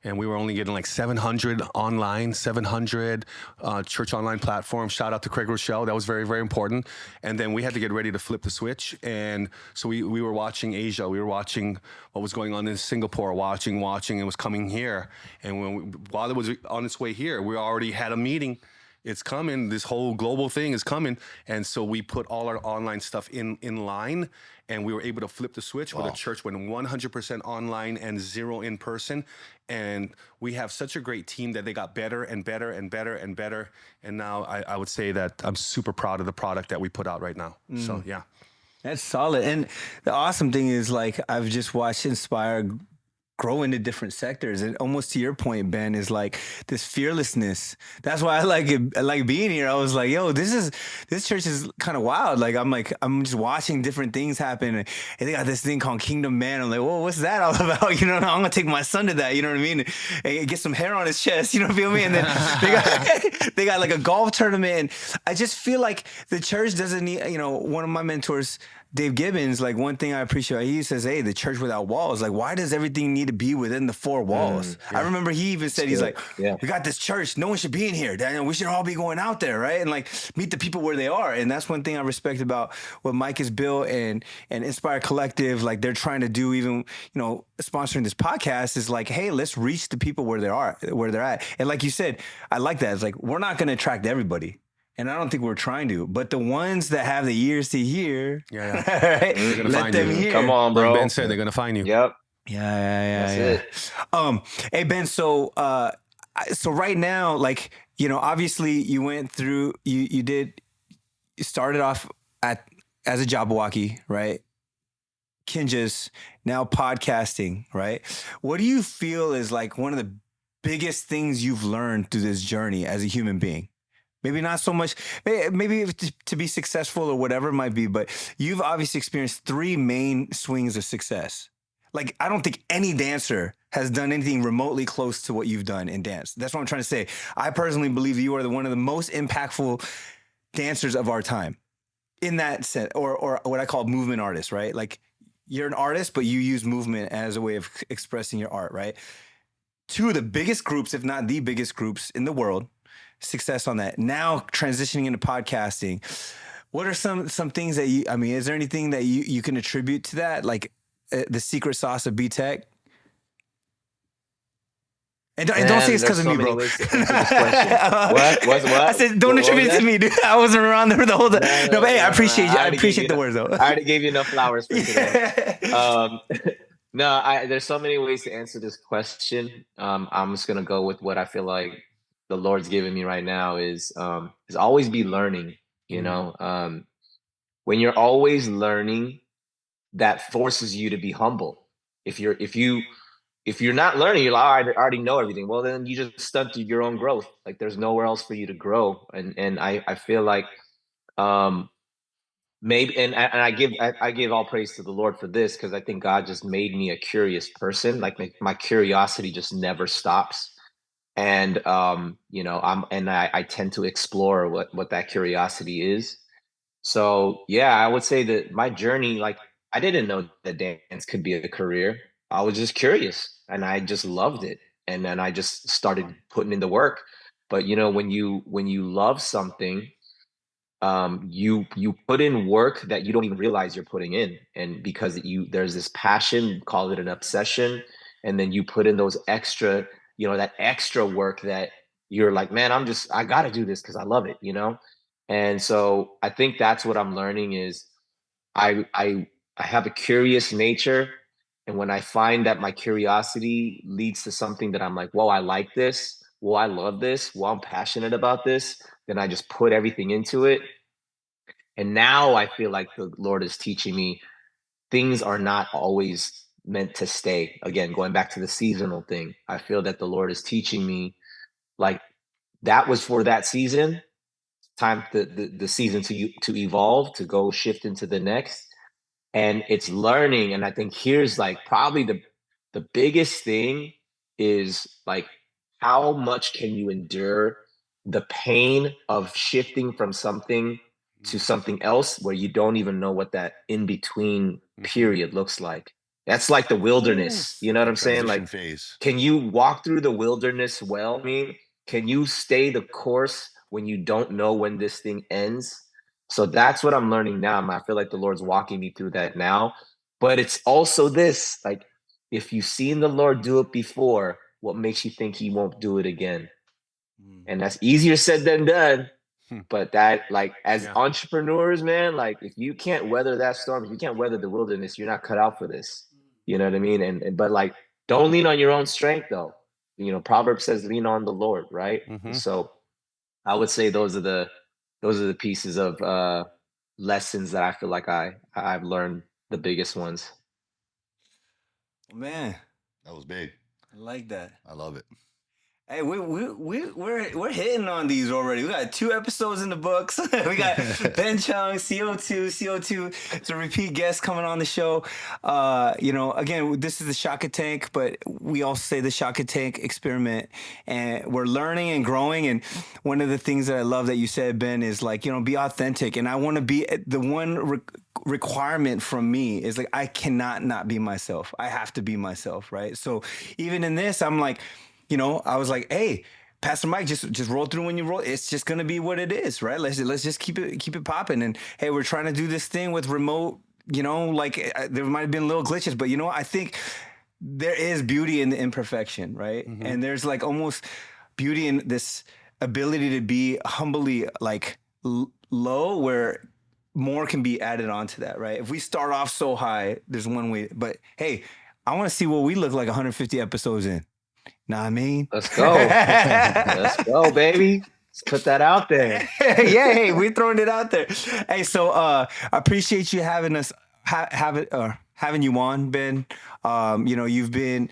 And we were only getting like 700 online, 700 church online platforms. Shout out to Craig Rochelle. That was very, very important. And then we had to get ready to flip the switch. And so we were watching Asia. We were watching what was going on in Singapore, watching. It was coming here. And while it was on its way here, we already had a meeting. It's coming. This whole global thing is coming. And so we put all our online stuff in line, and we were able to flip the switch where the church went 100% online and 0 in person. And we have such a great team that they got better and better and better and better. And now I would say that I'm super proud of the product that we put out right now. So, yeah. That's solid. And the awesome thing is, like, I've just watched Inspire grow into different sectors, and almost to your point, Ben, is like this fearlessness. That's why I like it. I like being here. I was like, yo, this church is kind of wild. Like, I'm just watching different things happen, and they got this thing called Kingdom Man. I'm like, whoa, what's that all about? You know, I'm gonna take my son to that. You know what I mean? And get some hair on his chest. You know what I mean? And then they got like a golf tournament. And I just feel like the church doesn't need. You know, one of my mentors, Dave Gibbons, like, one thing I appreciate, he says, hey, the church without walls, like, why does everything need to be within the 4 walls? I remember he even said, he's like, we got this church, no one should be in here, Daniel, we should all be going out there, right? And like, meet the people where they are. And that's one thing I respect about what Mike has built and Inspire Collective, like, they're trying to do, even, you know, sponsoring this podcast, is like, hey, let's reach the people where they're at. And like you said, I like that. It's like, we're not going to attract everybody. And I don't think we're trying to, but the ones that have the ears to hear, right? They're gonna Let find them you. hear. Come on, bro. Like Ben said, they're going to find you. Yep. Yeah. Hey, Ben, so right now, like, you know, obviously you went through, you started off as a Jabbawockeez, right? Kinjaz, now podcasting, right? What do you feel is like one of the biggest things you've learned through this journey as a human being? Maybe not so much, maybe to be successful or whatever it might be, but you've obviously experienced 3 main swings of success. Like, I don't think any dancer has done anything remotely close to what you've done in dance. That's what I'm trying to say. I personally believe you are one of the most impactful dancers of our time in that sense, or what I call movement artists, right? Like, you're an artist, but you use movement as a way of expressing your art, right? 2 of the biggest groups, if not the biggest groups in the world, success on that. Now transitioning into podcasting, what are some things that you, I mean, is there anything that you can attribute to that, like the secret sauce of B-Tech? And don't say it's because of me, bro. What? I said, don't attribute it to me, dude. I wasn't around there the whole time. No, but hey, I appreciate you. I appreciate the words, though. I already gave you enough flowers for today. No, there's so many ways to answer this question. I'm just gonna go with what I feel like the Lord's giving me right now is always be learning. You know, when you're always learning, that forces you to be humble. If you're not learning, you're like, oh, I already know everything. Well, then you just stunted your own growth. Like, there's nowhere else for you to grow. And I feel like maybe, and I give all praise to the Lord for this, because I think God just made me a curious person. Like, my curiosity just never stops. And you know, I tend to explore what that curiosity is. So yeah, I would say that my journey, like, I didn't know that dance could be a career. I was just curious, and I just loved it. And then I just started putting in the work. But you know, when you love something, you put in work that you don't even realize you're putting in. And because there's this passion, call it an obsession, and then you put in those extra, you know, that extra work that you're like, man, I got to do this because I love it, you know? And so I think that's what I'm learning is I have a curious nature. And when I find that my curiosity leads to something that I'm like, whoa, I like this. Whoa, I love this. Whoa, I'm passionate about this. Then I just put everything into it. And now I feel like the Lord is teaching me things are not always meant to stay. Again, going back to the seasonal thing, I feel that the Lord is teaching me, like, that was for that season, time the season to evolve, to go shift into the next. And it's learning. And I think here's like probably the biggest thing is like how much can you endure the pain of shifting from something to something else where you don't even know what that in between period looks like. That's like the wilderness. You know what I'm saying? Transition Like, phase. can you walk through the wilderness well? I mean, can you stay the course when you don't know when this thing ends? So that's what I'm learning now. I feel like the Lord's walking me through that now. But it's also this, like, if you've seen the Lord do it before, what makes you think he won't do it again? And that's easier said than done. But that, like, as entrepreneurs, man, like, if you can't weather that storm, if you can't weather the wilderness, you're not cut out for this. You know what I mean? And but like, don't lean on your own strength, though. You know, Proverbs says, "Lean on the Lord," right? So I would say those are the pieces of lessons that I feel like I've learned, the biggest ones. Man, That was big. I like that. I love it. Hey, we're hitting on these already. We got 2 episodes in the books. We got Ben Chung, CO2. It's a repeat guest coming on the show. You know, again, this is the Shaka Tank, but we also say the Shaka Tank experiment, and we're learning and growing. And one of the things that I love that you said, Ben, is like, you know, be authentic. And I want to be the one requirement from me is like, I cannot not be myself. I have to be myself, right? So even in this, I'm like, you know, I was like, hey, Pastor Mike, just roll through when you roll. It's just gonna be what it is, right? Let's just keep it popping. And hey, we're trying to do this thing with remote. You know, like there might have been little glitches, but you know, I think there is beauty in the imperfection, right? And there's like almost beauty in this ability to be humbly like low, where more can be added onto that, right? If we start off so high, there's one way. But hey, I want to see what we look like 150 episodes in. Know what I mean? Let's go. Let's go, baby. Let's put that out there. Yeah, hey, we're throwing it out there. Hey, so I appreciate you having us having you on, Ben. You know, you've been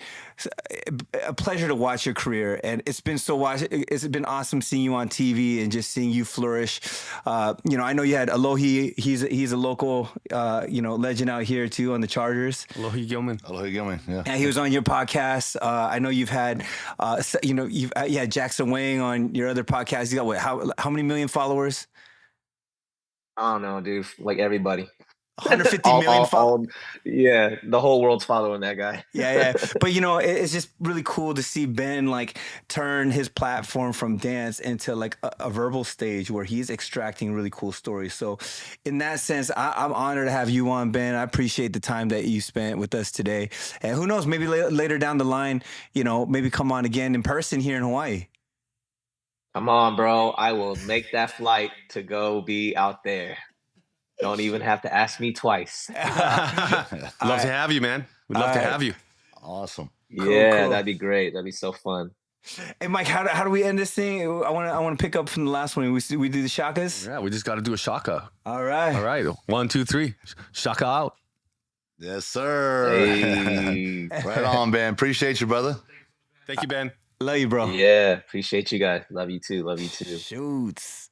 a pleasure to watch your career, and it's been been awesome seeing you on TV and just seeing you flourish. You know, I know you had Alohi. He's a local you know, legend out here too on the Chargers. Alohi Gilman. Alohi Gilman, yeah. And he was on your podcast. I know you've had, you know, you've Jackson Wang on your other podcast. You got what? How many million followers? I don't know, dude. Like everybody. 150 million followers. Yeah, the whole world's following that guy. Yeah. But, you know, it's just really cool to see Ben like turn his platform from dance into like a verbal stage where he's extracting really cool stories. So in that sense, I'm honored to have you on, Ben. I appreciate the time that you spent with us today. And who knows, maybe later down the line, you know, maybe come on again in person here in Hawaii. Come on, bro. I will make that flight to go be out there. Don't even have to ask me twice. Love to have you, man. We'd love to have you. Awesome. Yeah, cool. that'd be great. That'd be so fun. Hey, Mike, how do we end this thing? I want to pick up from the last one. We do the shakas. Yeah, we just got to do a shaka. All right. All right. 1, 2, 3. Shaka out. Yes, sir. Hey. Right on, Ben. Appreciate you, brother. Thank you, Ben. Love you, bro. Yeah, appreciate you guys. Love you too. Love you too. Shoots.